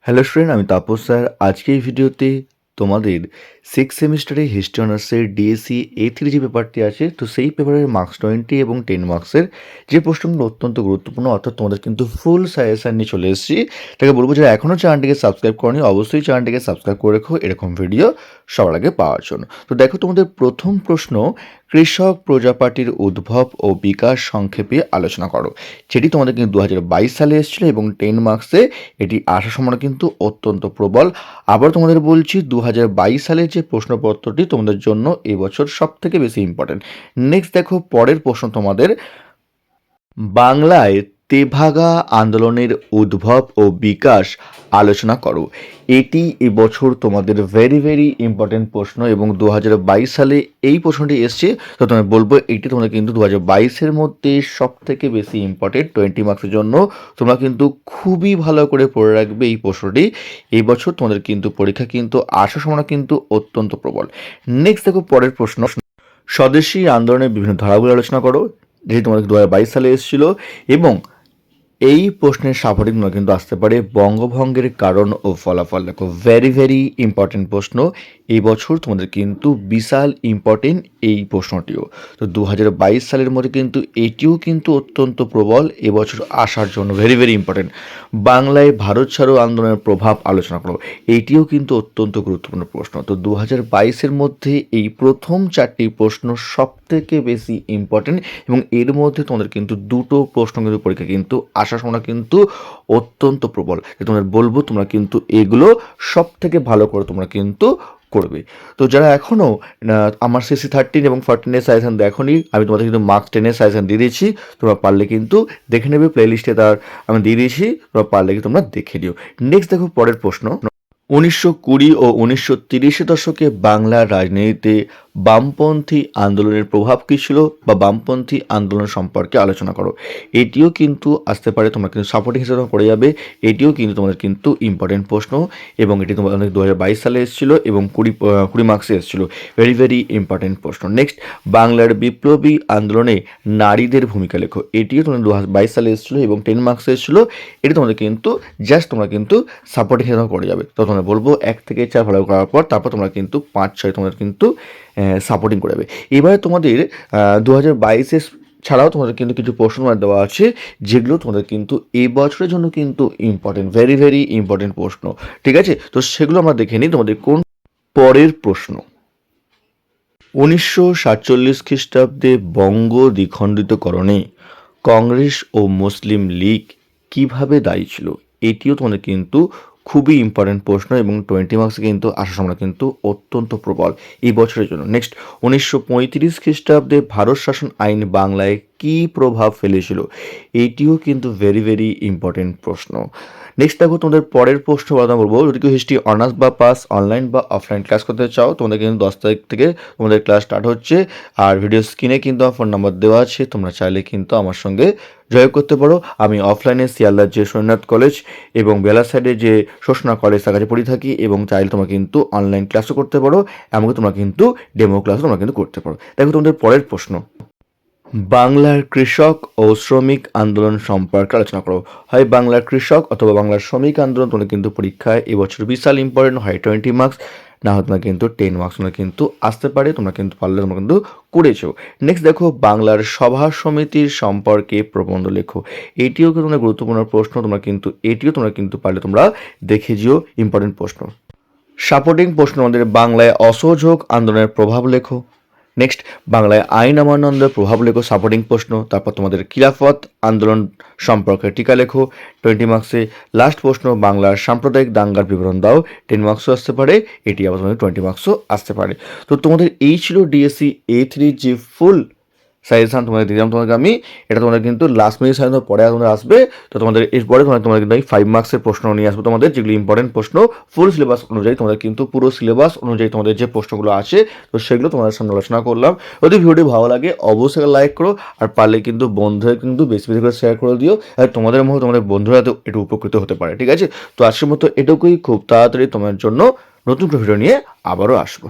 Hello student, আমি Tapas sir. আজকে এই ভিডিওতে তোমাদের সিক্স সেমিস্টারে হিস্ট্রি অনার্সের ডিএসসি A3 যে পেপারটি আছে, তো সেই পেপারের মার্কস 20 এবং 10 মার্কসের যে প্রশ্নগুলো অত্যন্ত গুরুত্বপূর্ণ, অর্থাৎ তোমাদের কিন্তু ফুল সাজেশন নিয়ে চলে এসেছি। তাকে বলবো যারা এখনও চ্যানেলটিকে সাবস্ক্রাইব করনি, অবশ্যই চ্যানেলটিকে সাবস্ক্রাইব করে রেখো এরকম ভিডিও সবার আগে পাওয়ার জন্য। তো দেখো, তোমাদের প্রথম প্রশ্ন, কৃষক প্রজাপাটির উদ্ভব ও বিকাশ সংক্ষেপে আলোচনা করো। যেটি তোমাদের কিন্তু 2022 সালে এসেছিল এবং 10 মার্কসে এটি আসার সম্ভাবনা কিন্তু অত্যন্ত প্রবল। আবার তোমাদের বলছি, 2022 সালের যে প্রশ্নপত্রটি তোমাদের জন্য এবছর সব থেকে বেশি ইম্পর্টেন্ট। নেক্সট দেখো, পরের প্রশ্ন তোমাদের, বাংলায় তেভাগা আন্দোলনের উদ্ভব ও বিকাশ আলোচনা করো। এটি এবছর তোমাদের ভেরি ভেরি ইম্পর্টেন্ট প্রশ্ন এবং 2022 সালে এই প্রশ্নটি এসছে। তো তোমায় বলবো, এটি তোমাদের কিন্তু 2022-এর মধ্যে সব থেকে বেশি ইম্পর্টেন্ট 20 মার্কসের জন্য। তোমরা কিন্তু খুবই ভালো করে পড়ে রাখবে এই প্রশ্নটি। এই বছর তোমাদের কিন্তু পরীক্ষা কিন্তু আসার সম্ভাবনা কিন্তু অত্যন্ত প্রবল। নেক্সট দেখো, পরের প্রশ্ন, স্বদেশী আন্দোলনের বিভিন্ন ধারাগুলো আলোচনা করো। যেটি তোমাদের 2022 সালে এসেছিল এবং এই প্রশ্নের সাপোর্টিংগুলো কিন্তু আসতে পারে বঙ্গভঙ্গের কারণ ও ফলাফল। দেখো, ভেরি ভেরি ইম্পর্টেন্ট প্রশ্ন। এই বছর তোমাদের কিন্তু বিশাল ইম্পর্টেন্ট এই প্রশ্নটিও। তো 2022 সালের মধ্যে কিন্তু এটিও কিন্তু অত্যন্ত প্রবল এবছর আসার জন্য, ভেরি ভেরি ইম্পর্টেন্ট। বাংলায় ভারত ছাড়ো আন্দোলনের প্রভাব আলোচনা করো। এইটিও কিন্তু অত্যন্ত গুরুত্বপূর্ণ প্রশ্ন। তো 2022-এর মধ্যে এই প্রথম চারটি প্রশ্ন সব থেকে বেশি ইম্পর্টেন্ট এবং এর মধ্যে তোমাদের কিন্তু দুটো প্রশ্ন কিন্তু পরীক্ষা কিন্তু আসার সম্ভাবনা কিন্তু অত্যন্ত প্রবল। তোমাদের বলবো, তোমরা কিন্তু এগুলো সব থেকে ভালো করে তোমরা কিন্তু করবে। তো যারা এখনও আমার CC 13 এবং 14-এর সাজেশন দেখোনি, আমি তোমাদের কিন্তু মার্কস 10-এর সাজেশন দিয়ে দিয়েছি। তোমরা পারলে কিন্তু দেখে নেবে, প্লেলিস্টে তার আমি দিয়ে দিয়েছি, তোমরা পারলে কি তোমরা দেখে নিও। নেক্সট দেখো, পরের প্রশ্ন, 1920 ও 1930-এর দশকে বাংলার রাজনীতিতে বামপন্থী আন্দোলনের প্রভাব কী ছিল বা বামপন্থী আন্দোলন সম্পর্কে আলোচনা করো। এটিও কিন্তু আসতে পারে, তোমরা কিন্তু সাপোর্টিং হিসেবে পড়ে যাবে। এটিও কিন্তু তোমাদের কিন্তু ইম্পর্টেন্ট প্রশ্ন এবং এটি তোমাদের 2022 সালে এসেছিলো এবং 20 মার্কসে এসেছিলো। ভেরি ভেরি ইম্পর্টেন্ট প্রশ্ন। নেক্সট, বাংলার বিপ্লবী আন্দোলনে নারীদের ভূমিকা লেখো। এটিও তোমাদের 2022 সালে এসেছিলো এবং 10 মার্কসে এসেছিলো। এটি তোমাদের কিন্তু জাস্ট তোমরা কিন্তু সাপোর্টিং হিসেবে করে যাবে। তো তোমরা বলবো 1 থেকে 4 ভালো করার পর তারপর তোমরা কিন্তু 5-6 তোমাদের কিন্তু সাপোর্টিং করে যাবে। এবারে তোমাদের 2022-এর ছাড়াও তোমাদের কিন্তু কিছু প্রশ্ন দেওয়া আছে, যেগুলো তোমাদের কিন্তু এই বছরের জন্য কিন্তু ইম্পর্টেন্ট, ভেরি ভেরি ইম্পর্টেন্ট প্রশ্ন। ঠিক আছে, তো সেগুলো আমরা দেখে নিই। তোমাদের কোন পরের প্রশ্ন, 1947 খ্রিস্টাব্দে বঙ্গ দ্বিখণ্ডিতকরণে কংগ্রেস ও মুসলিম লীগ কিভাবে দায়ী ছিল। এটিও তোমাদের কিন্তু খুবই ইম্পর্টেন্ট প্রশ্ন এবং 20 মার্কসে কিন্তু আসার সম্ভাবনা কিন্তু অত্যন্ত প্রবল এই বছরের জন্য। নেক্সট, 1935 খ্রিস্টাব্দে ভারত শাসন আইন বাংলায় কী প্রভাব ফেলেছিল। এইটিও কিন্তু ভেরি ভেরি ইম্পর্টেন্ট প্রশ্ন। নেক্সট দেখো, তোমাদের পরের প্রশ্ন কথা বলবো, যদি কেউ হিস্ট্রি অনার্স বা পাস অনলাইন বা অফলাইন ক্লাস করতে চাও, তোমাদের কিন্তু 10 তারিখ থেকে তোমাদের ক্লাস স্টার্ট হচ্ছে। আর ভিডিও স্ক্রিনে কিন্তু আমার ফোন নাম্বার দেওয়া আছে, তোমরা চাইলে কিন্তু আমার সঙ্গে যোগাযোগ করতে পারো। আমি অফলাইনে শিয়ালদার যে সোমনাথ কলেজ এবং বেলার সাইডে যে শোষণা কলেজ তার কাছে পড়ে থাকি এবং চাইলে তোমরা কিন্তু অনলাইন ক্লাসও করতে পারো, এমনকি তোমরা কিন্তু ডেমো ক্লাসও তোমরা কিন্তু করতে পারো। দেখো, তোমাদের পরের প্রশ্ন, বাংলার কৃষক ও শ্রমিক আন্দোলন সম্পর্কে আলোচনা করো। হয় বাংলার কৃষক অথবা বাংলার শ্রমিক আন্দোলন তোমাদের কিন্তু পরীক্ষায় এবছর বিশাল ইম্পর্টেন্ট হয়, 20 মার্কস না হয় তোমার কিন্তু 10 মার্কস তোমরা কিন্তু আসতে পারে। তোমরা কিন্তু পারলে তোমরা কিন্তু করেছো। নেক্সট দেখো, বাংলার সভা সমিতির সম্পর্কে প্রবন্ধ লেখো। এটিও কিন্তু তোমরা গুরুত্বপূর্ণ প্রশ্ন, তোমরা কিন্তু এটিও তোমরা কিন্তু পারলে তোমরা দেখে যেও, ইম্পর্টেন্ট প্রশ্ন। সাপোর্টিং প্রশ্ন, আমাদের বাংলায় অসহযোগ আন্দোলনের প্রভাব লেখো। নেক্সট, বাংলায় আইন অমান্যের প্রভাব লেখো, সাপোর্টিং প্রশ্ন। তারপর তোমাদের খিলাফত আন্দোলন সম্পর্কে টিকা লেখো, 20 মার্কসে। লাস্ট প্রশ্ন, বাংলার সাম্প্রদায়িক দাঙ্গার বিবরণ দাও, 10 মার্কসও আসতে পারে। এটি আবার তোমাদের 20 মার্কসও আসতে পারে। তো তোমাদের এই ছিল ডিএসসি A3 যে ফুল সাজেশান তোমাদের দিলাম তোমাকে আমি। এটা তোমাদের কিন্তু লাস্ট মিনিট সাজেশন পরে তোমাদের আসবে। তো তোমাদের এরপরে তোমাদের কিন্তু 5 মার্কসের প্রশ্ন নিয়ে আসবো তোমাদের, যেগুলো ইম্পর্টেন্ট প্রশ্ন ফুল সিলেবাস অনুযায়ী। তোমাদের কিন্তু পুরো সিলেবাস অনুযায়ী তোমাদের যে প্রশ্নগুলো আছে, তো সেগুলো তোমাদের সামনে আলোচনা করলাম। যদি ভিডিওটি ভালো লাগে অবশ্যই লাইক করো, আর পারলে কিন্তু বন্ধুদের কিন্তু বেশি বেশি করে শেয়ার করে দিও, আর তোমাদের মধ্যে তোমাদের বন্ধুরা তো একটু উপকৃত হতে পারে। ঠিক আছে, তো আজকের মতো এটুকুই। খুব তাড়াতাড়ি তোমার জন্য নতুন ভিডিও নিয়ে আবারও আসবো।